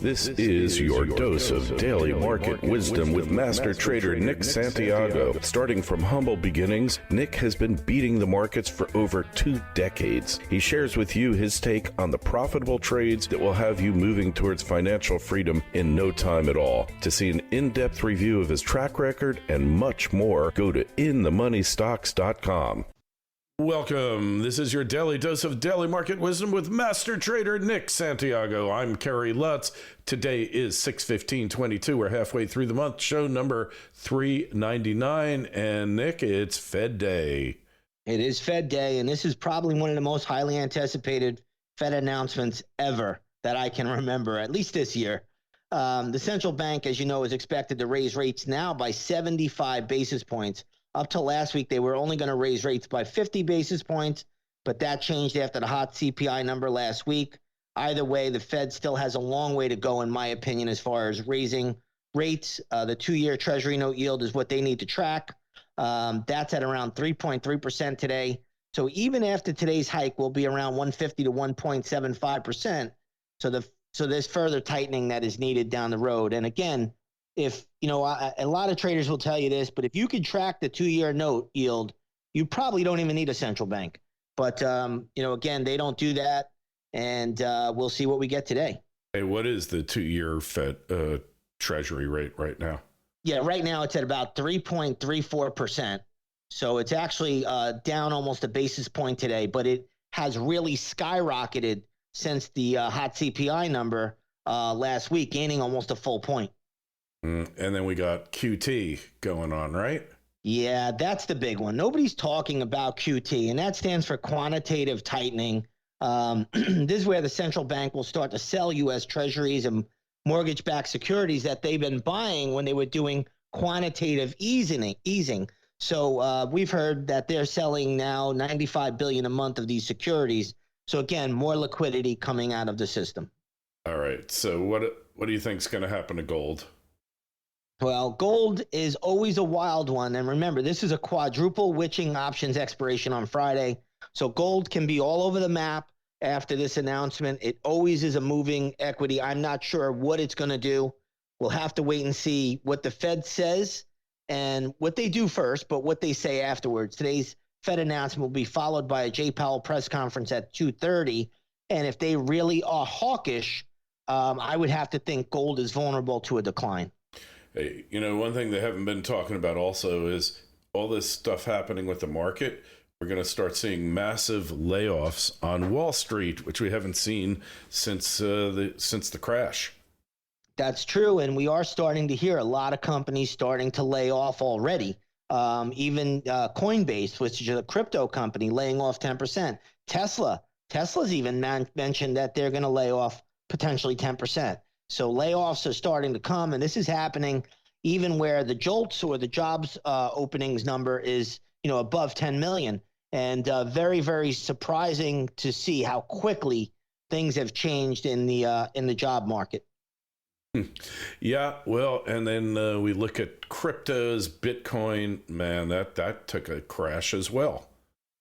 This is your dose of daily market wisdom with master trader Nick Santiago. Starting from humble beginnings, Nick has been beating the markets for over 2 decades. He shares with you his take on the profitable trades that will have you moving towards financial freedom in no time at all. To see an in-depth review of his track record and much more, go to inthemoneystocks.com. Welcome. This is your daily dose of daily market wisdom with master trader Nick Santiago. I'm Kerry Lutz. Today is 6/15/22. We're halfway through the month, show number 399. And Nick, it's Fed Day. It is Fed Day, and this is probably one of the most highly anticipated Fed announcements ever that I can remember, at least this year. The central bank, as you know, is expected to raise rates now by 75 basis points. Up till last week, they were only going to raise rates by 50 basis points, but that changed after the hot CPI number last week. Either way, the Fed still has a long way to go, in my opinion, as far as raising rates. The 2-year Treasury note yield is what they need to track. That's at around 3.3% today. So even after today's hike, we'll be around 150 to 1.75%. So there's further tightening that is needed down the road. And again, if, you know, a lot of traders will tell you this, but if you could track the 2-year note yield, you probably don't even need a central bank. But, again, they don't do that. And we'll see what we get today. Hey, what is the 2-year Fed Treasury rate right now? Yeah, right now it's at about 3.34%. So it's actually down almost a basis point today, but it has really skyrocketed since the hot CPI number last week, gaining almost a full point. And then we got QT going on, right? Yeah, that's the big one. Nobody's talking about QT, and that stands for quantitative tightening. This is where the central bank will start to sell U.S. treasuries and mortgage-backed securities that they've been buying when they were doing quantitative easing. So we've heard that they're selling now $95 billion a month of these securities. So again, more liquidity coming out of the system. All right. So what do you think is going to happen to gold? Well, gold is always a wild one. And remember, this is a quadruple witching options expiration on Friday. So gold can be all over the map after this announcement. It always is a moving equity. I'm not sure what it's going to do. We'll have to wait and see what the Fed says and what they do first, but what they say afterwards. Today's Fed announcement will be followed by a J. Powell press conference at 2:30. And if they really are hawkish, I would have to think gold is vulnerable to a decline. Hey, one thing they haven't been talking about also is all this stuff happening with the market. We're going to start seeing massive layoffs on Wall Street, which we haven't seen since the crash. That's true, and we are starting to hear a lot of companies starting to lay off already. Even Coinbase, which is a crypto company, laying off 10%. Tesla's even mentioned that they're going to lay off potentially 10%. So layoffs are starting to come, and this is happening even where the JOLTS or the jobs openings number is, above 10 million. And very, very surprising to see how quickly things have changed in the job market. Yeah, well, and then we look at cryptos, Bitcoin. Man, that took a crash as well.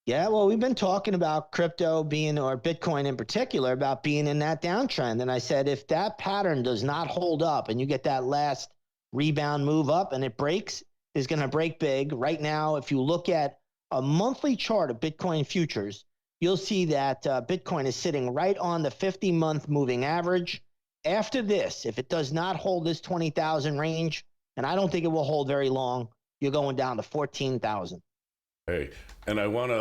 Yeah, well, we've been talking about crypto or Bitcoin in particular, about being in that downtrend. And I said, if that pattern does not hold up and you get that last rebound move up and it breaks, it's going to break big. Right now, if you look at a monthly chart of Bitcoin futures, you'll see that Bitcoin is sitting right on the 50-month moving average. After this, if it does not hold this 20,000 range, and I don't think it will hold very long, you're going down to 14,000. Hey, and I want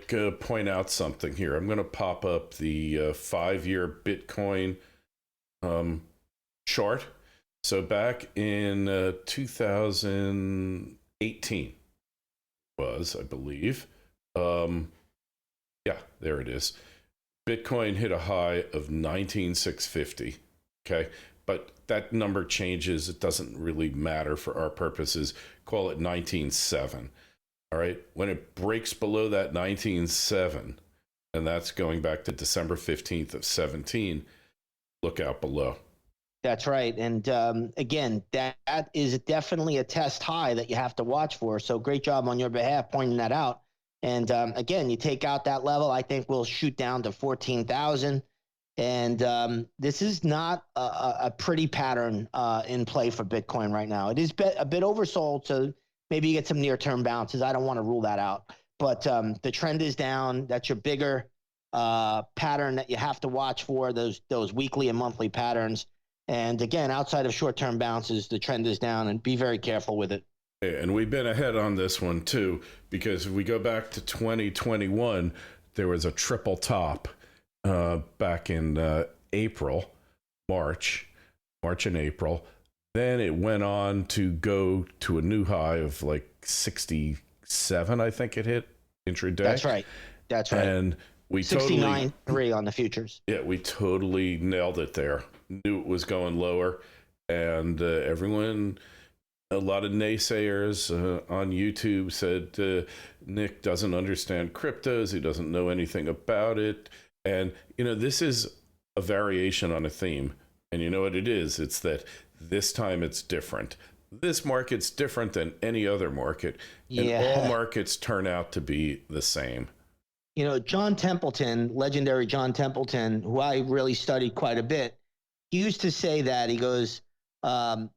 to point out something here. I'm going to pop up the 5-year Bitcoin chart. So back in 2018 was, I believe. Yeah, there it is. Bitcoin hit a high of 19,650. Okay, but that number changes. It doesn't really matter for our purposes. Call it 19,700. All right, when it breaks below that 19.7, and that's going back to December 15th of 17, look out below. That's right. And again, that is definitely a test high that you have to watch for. So great job on your behalf pointing that out. And again, you take out that level, I think we'll shoot down to 14,000. And this is not a pretty pattern in play for Bitcoin right now. It is a bit oversold, so maybe you get some near-term bounces. I don't want to rule that out. But the trend is down. That's your bigger pattern that you have to watch for, those weekly and monthly patterns. And again, outside of short-term bounces, the trend is down, and be very careful with it. And we've been ahead on this one too, because if we go back to 2021, there was a triple top back in March and April. Then it went on to go to a new high of like 67, I think it hit intraday. That's right. And we 69.3 on the futures. Yeah, we totally nailed it there. Knew it was going lower, and everyone, a lot of naysayers on YouTube said Nick doesn't understand cryptos. He doesn't know anything about it. And, this is a variation on a theme. And you know what it is? It's that this time it's different. This market's different than any other market. And all markets turn out to be the same. John Templeton, legendary John Templeton, who I really studied quite a bit, he used to say that. He goes,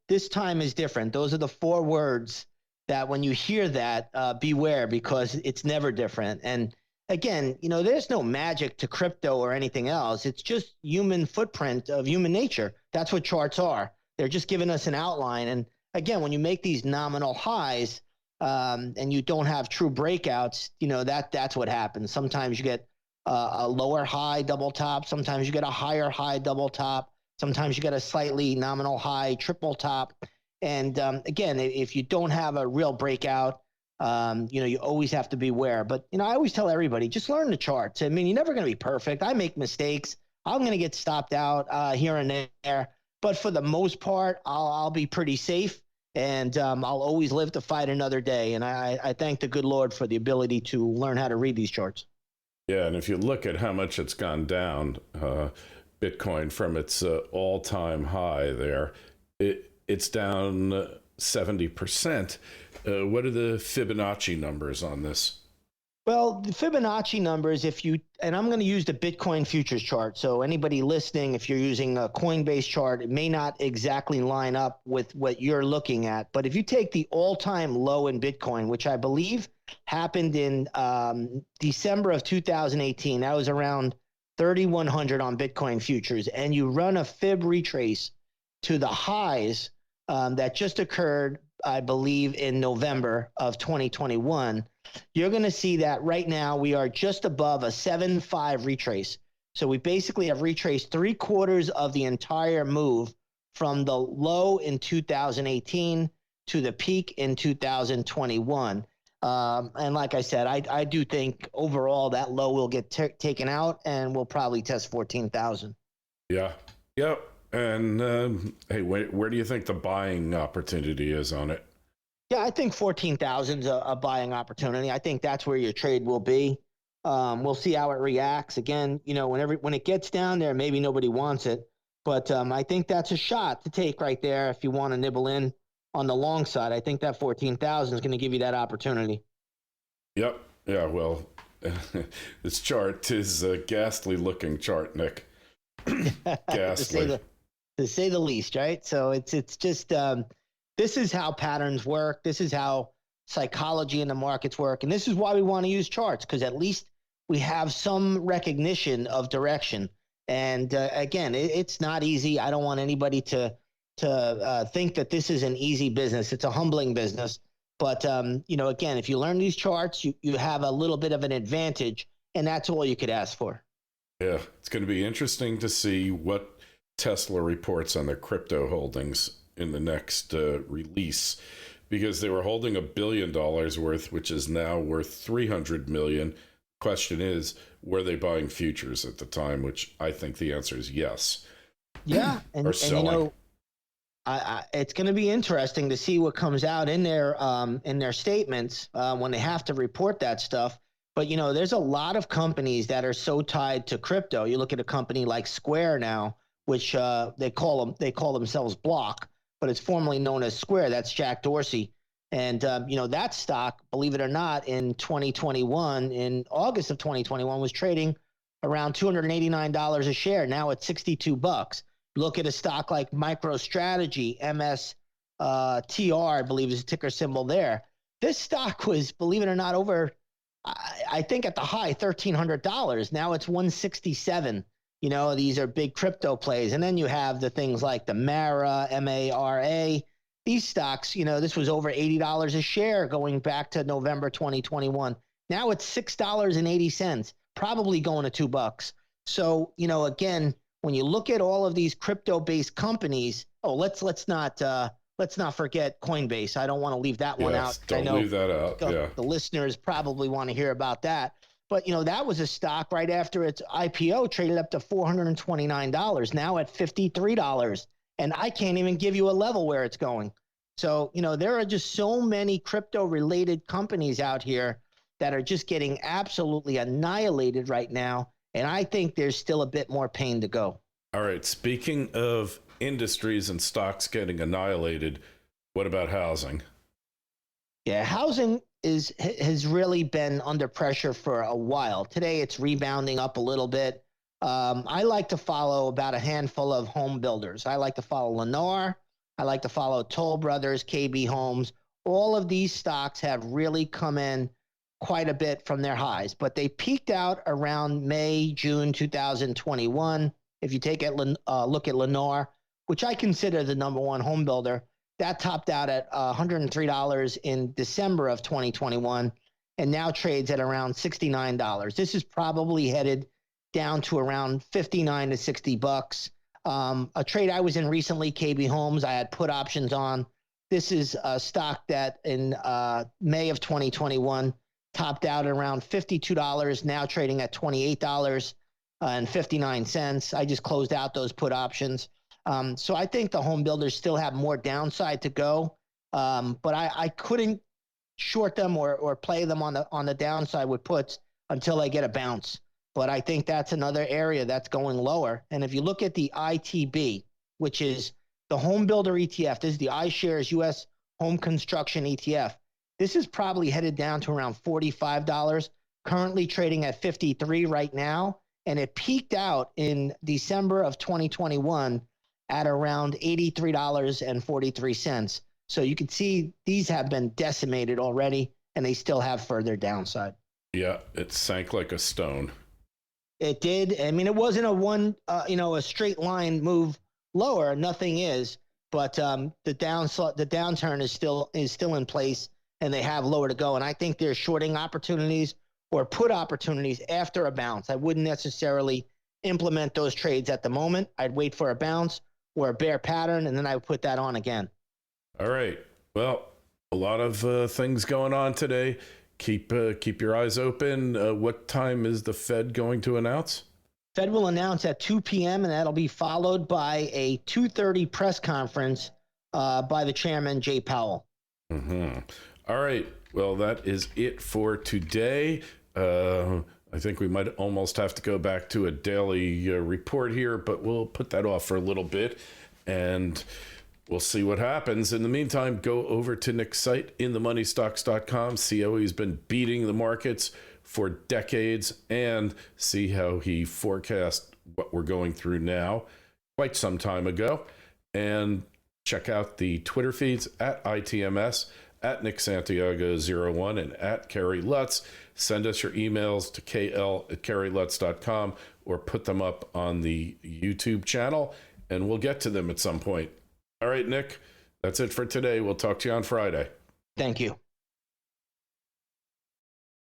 this time is different. Those are the 4 words that when you hear that, beware, because it's never different. And again, there's no magic to crypto or anything else. It's just human footprint of human nature. That's what charts are. They're just giving us an outline. And again, when you make these nominal highs and you don't have true breakouts, that's what happens. Sometimes you get a lower high double top. Sometimes you get a higher high double top. Sometimes you get a slightly nominal high triple top. And again, if you don't have a real breakout, you always have to beware. But, I always tell everybody, just learn the charts. I mean, you're never going to be perfect. I make mistakes. I'm going to get stopped out here and there. But for the most part, I'll be pretty safe. And I'll always live to fight another day. And I thank the good Lord for the ability to learn how to read these charts. Yeah, and if you look at how much it's gone down, Bitcoin from its all-time high there, it's down 70%. What are the Fibonacci numbers on this? Well, the Fibonacci numbers, and I'm going to use the Bitcoin futures chart. So anybody listening, if you're using a Coinbase chart, it may not exactly line up with what you're looking at. But if you take the all-time low in Bitcoin, which I believe happened in December of 2018, that was around 3,100 on Bitcoin futures, and you run a Fib retrace to the highs that just occurred, I believe, in November of 2021, you're going to see that right now we are just above a 7.5 retrace. So we basically have retraced 3/4 of the entire move from the low in 2018 to the peak in 2021. And like I said, I do think overall that low will get taken out and we'll probably test 14,000. Yeah. Yep. And hey, where do you think the buying opportunity is on it? Yeah, I think 14,000 is a buying opportunity. I think that's where your trade will be. We'll see how it reacts. Again, when it gets down there, maybe nobody wants it. But I think that's a shot to take right there if you want to nibble in on the long side. I think that 14,000 is going to give you that opportunity. Yep. Yeah, well, this chart is a ghastly looking chart, Nick. Ghastly. to say the least, right? So it's just this is how patterns work. This is how psychology in the markets work. And this is why we want to use charts, because at least we have some recognition of direction. And again, it's not easy. I don't want anybody to think that this is an easy business. It's a humbling business. But, again, if you learn these charts, you have a little bit of an advantage, and that's all you could ask for. Yeah, it's going to be interesting to see what Tesla reports on their crypto holdings in the next release, because they were holding $1 billion worth, which is now worth $300 million. Question is, were they buying futures at the time? Which I think the answer is yes. Yeah, and selling. It's going to be interesting to see what comes out in their statements when they have to report that stuff. But there's a lot of companies that are so tied to crypto. You look at a company like Square now, which they call themselves Block, but it's formerly known as Square. That's Jack Dorsey. And, that stock, believe it or not, in 2021, in August of 2021, was trading around $289 a share. Now it's $62. Look at a stock like MicroStrategy, MSTR, I believe is the ticker symbol there. This stock was, believe it or not, over, I think at the high, $1,300. Now it's $167. You know, these are big crypto plays. And then you have the things like the MARA, MARA. These stocks, you know, this was over $80 a share going back to November 2021. Now it's $6.80, probably going to $2. So, you know, again, when you look at all of these crypto-based companies, let's not forget Coinbase. I don't want to leave that one out. Don't leave that out. The listeners probably want to hear about that. But, you know, that was a stock right after its IPO traded up to $429, now at $53. And I can't even give you a level where it's going. So, you know, there are just so many crypto-related companies out here that are just getting absolutely annihilated right now. And I think there's still a bit more pain to go. All right. Speaking of industries and stocks getting annihilated, what about housing? Yeah, housing has really been under pressure for a while. Today, it's rebounding up a little bit. I like to follow about a handful of home builders. I like to follow Lennar. I like to follow Toll Brothers, KB Homes. All of these stocks have really come in quite a bit from their highs, but they peaked out around May, June 2021. If you take a look at Lennar, which I consider the number one home builder, that topped out at $103 in December of 2021 and now trades at around $69. This is probably headed down to around $59 to $60. A trade I was in recently, KB Homes, I had put options on. This is a stock that in May of 2021 topped out at around $52, now trading at $28.59. I just closed out those put options. So I think the home builders still have more downside to go, but I couldn't short them or play them on the downside with puts until I get a bounce. But I think that's another area that's going lower. And if you look at the ITB, which is the home builder ETF, this is the iShares U.S. Home Construction ETF. This is probably headed down to around $45, currently trading at $53 right now. And it peaked out in December of 2021 at around $83.43. So you can see these have been decimated already, and they still have further downside. Yeah, it sank like a stone. It did. I mean, it wasn't a straight line move lower. Nothing is, but the downturn is still in place, and they have lower to go. And I think there's shorting opportunities or put opportunities after a bounce. I wouldn't necessarily implement those trades at the moment. I'd wait for a bounce or a bear pattern, and then I would put that on again. All right. Well, a lot of things going on today. Keep your eyes open. What time is the Fed going to announce? Fed will announce at 2 p.m., and that'll be followed by a 2:30 press conference by the chairman, Jay Powell. Mm-hmm. All right. Well, that is it for today. I think we might almost have to go back to a daily report here, but we'll put that off for a little bit, and we'll see what happens. In the meantime, go over to Nick's site, inthemoneystocks.com, see how he's been beating the markets for decades, and see how he forecast what we're going through now quite some time ago. And check out the Twitter feeds at ITMS, at Nick Santiago01, and at Kerry Lutz. Send us your emails to kl@kerrylutz.com or put them up on the YouTube channel, and we'll get to them at some point. All right, Nick, that's it for today. We'll talk to you on Friday. Thank you.